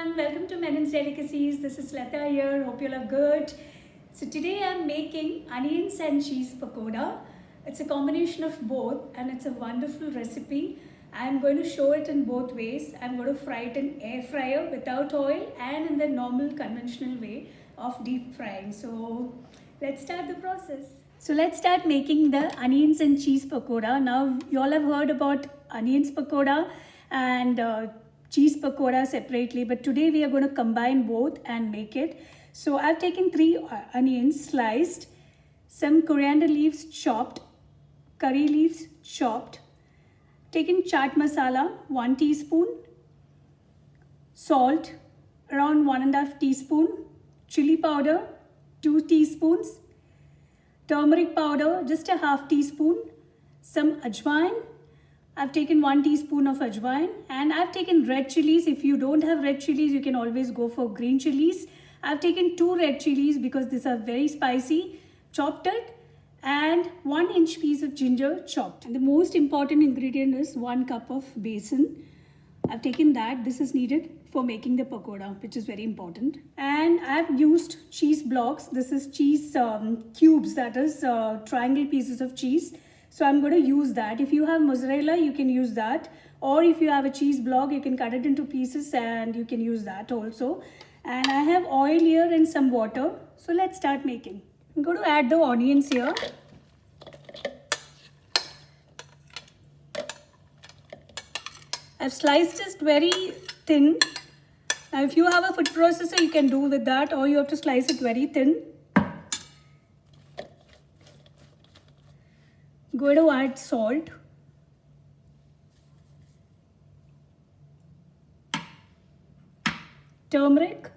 everyone, welcome to Men's Delicacies. This is Lata here. Hope you all are good. So today I'm making onions and cheese pakoda. It's a combination of both and it's a wonderful recipe. I'm going to show it in both ways. I'm going to fry it in air fryer without oil and in the normal conventional way of deep frying. So let's start the process. So let's start making the onions and cheese pakoda. Now you all have heard about onions pakoda and cheese pakoda separately, but today we are going to combine both and make it. So I've taken 3 onions sliced, some coriander leaves chopped, curry leaves chopped, taken chaat masala 1 teaspoon, salt around 1.5 teaspoon, chili powder 2 teaspoons, turmeric powder just a half teaspoon, some ajwain. I've taken 1 teaspoon of ajwain, and I've taken red chilies. If you don't have red chilies, you can always go for green chilies. I've taken 2 red chilies because these are very spicy, chopped it, and 1-inch piece of ginger chopped. And the most important ingredient is 1 cup of besan. I've taken that. This is needed for making the pakoda, which is very important. And I've used cheese blocks. This is cheese cubes, that is triangle pieces of cheese. So I'm going to use that. If you have mozzarella, you can use that. Or if you have a cheese block, you can cut it into pieces and you can use that also. And I have oil here and some water. So let's start making. I'm going to add the onions here. I've sliced it very thin. Now if you have a food processor, you can do with that, or you have to slice it very thin. Going to add salt. Turmeric.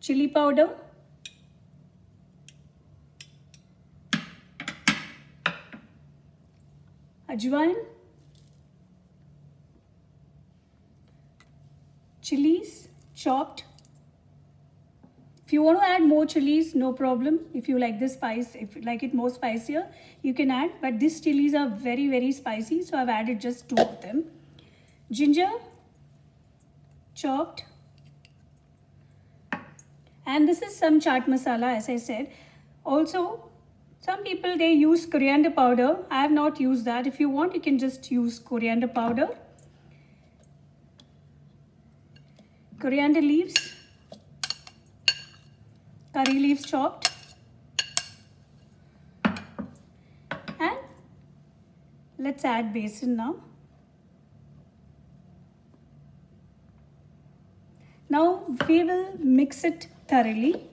Chili powder. Ajwain. Chilies chopped. If you want to add more chilies, no problem. If you like this spice, if you like it more spicier, you can add. But these chilies are very spicy, so I've added just 2 of them. Ginger chopped. And this is some chaat masala, as I said. Also, some people, they use coriander powder. I have not used that. If you want, you can just use coriander powder. Coriander leaves. Curry leaves chopped. And let's add besan now. Now we will mix it thoroughly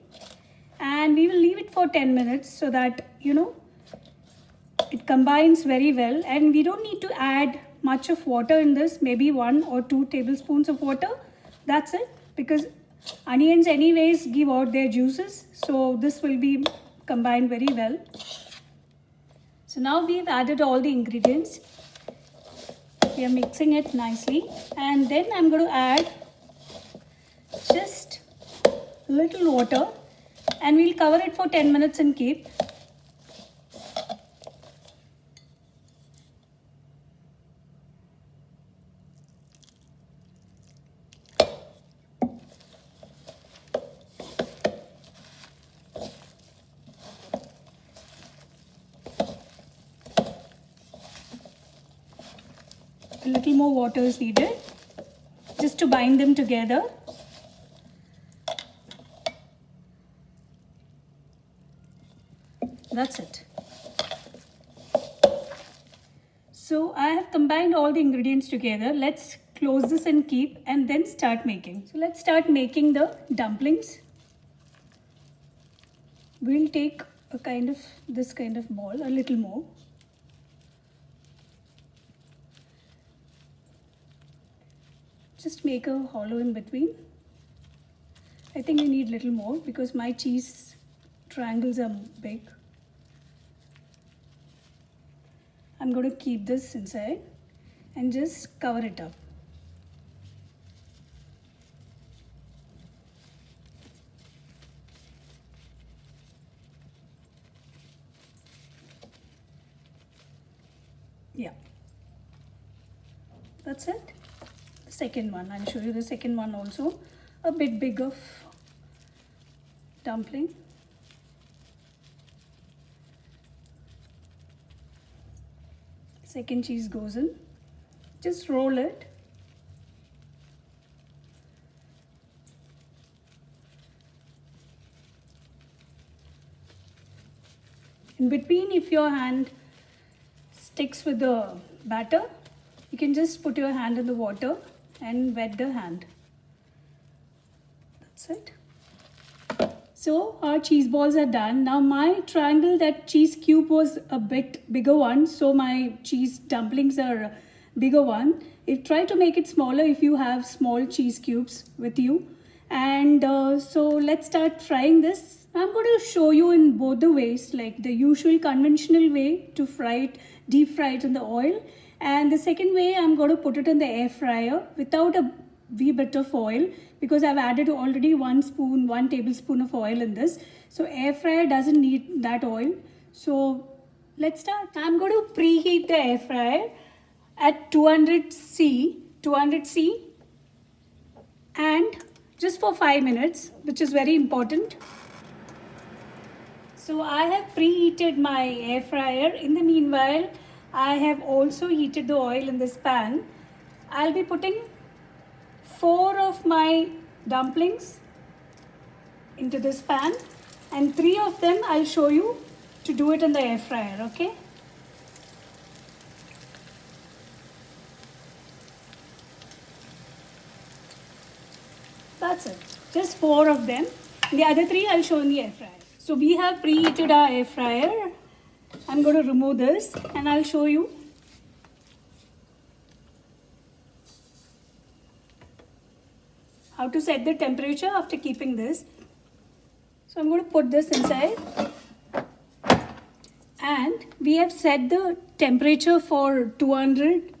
and we will leave it for 10 minutes so that, it combines very well, and we don't need to add much of water in this, maybe 1 or 2 tablespoons of water. That's it, because onions anyways give out their juices, so this will be combined very well. So now we've added all the ingredients. We are mixing it nicely, and then I'm going to add just a little water and we'll cover it for 10 minutes and keep. A little more water is needed just to bind them together. That's it. So I have combined all the ingredients together. Let's close this and keep, and then start making. So let's start making the dumplings. We'll take this kind of ball, a little more. Just make a hollow in between. I think I need a little more because my cheese triangles are big. I'm going to keep this inside and just cover it up. Yeah. That's it. Second one, I'll show you the second one also. A bit big of dumpling. Second cheese goes in. Just roll it. In between, if your hand sticks with the batter, you can just put your hand in the water and wet the hand. That's it. So our cheese balls are done. Now my triangle, that cheese cube was a bit bigger one, so my cheese dumplings are a bigger one. Try to make it smaller if you have small cheese cubes with you. And so let's start frying this. I'm going to show you in both the ways, like the usual conventional way to fry it, deep fry it in the oil. And the second way, I'm going to put it in the air fryer without a wee bit of oil, because I've added already 1 tablespoon of oil in this. So air fryer doesn't need that oil. So let's start. I'm going to preheat the air fryer at 200 C and just for 5 minutes, which is very important. So I have preheated my air fryer. In the meanwhile, I have also heated the oil in this pan. I'll be putting 4 of my dumplings into this pan, and 3 of them I'll show you to do it in the air fryer, okay? That's it. Just 4 of them. The other 3 I'll show in the air fryer. So we have preheated our air fryer. I'm going to remove this and I'll show you. How to set the temperature after keeping this. So I'm going to put this inside. And we have set the temperature for 200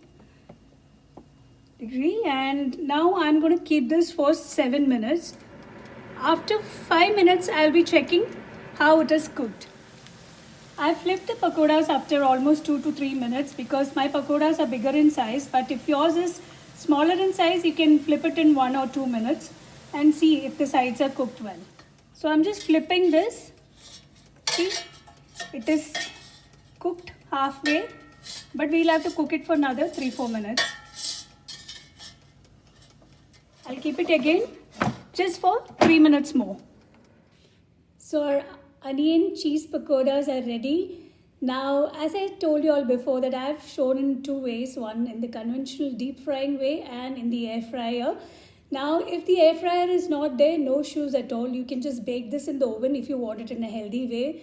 degree, and now I'm going to keep this for 7 minutes. After 5 minutes, I'll be checking how it is cooked. I flipped the pakoras after almost 2 to 3 minutes because my pakoras are bigger in size, but if yours is smaller in size, you can flip it in 1 or 2 minutes and see if the sides are cooked well. So I'm just flipping this. See, it is cooked halfway, but we'll have to cook it for another 3-4 minutes. I'll keep it again just for 3 minutes more. So our onion cheese pakoras are ready. Now, as I told you all before, that I have shown in 2 ways, one in the conventional deep frying way and in the air fryer. Now, if the air fryer is not there, no issues at all. You can just bake this in the oven if you want it in a healthy way.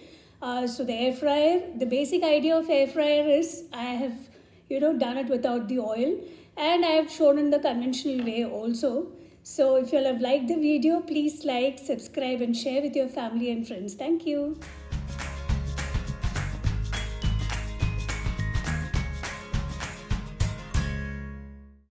So the air fryer, the basic idea of air fryer is I have, done it without the oil, and I have shown in the conventional way also. So if you all have liked the video, please like, subscribe and share with your family and friends. Thank you.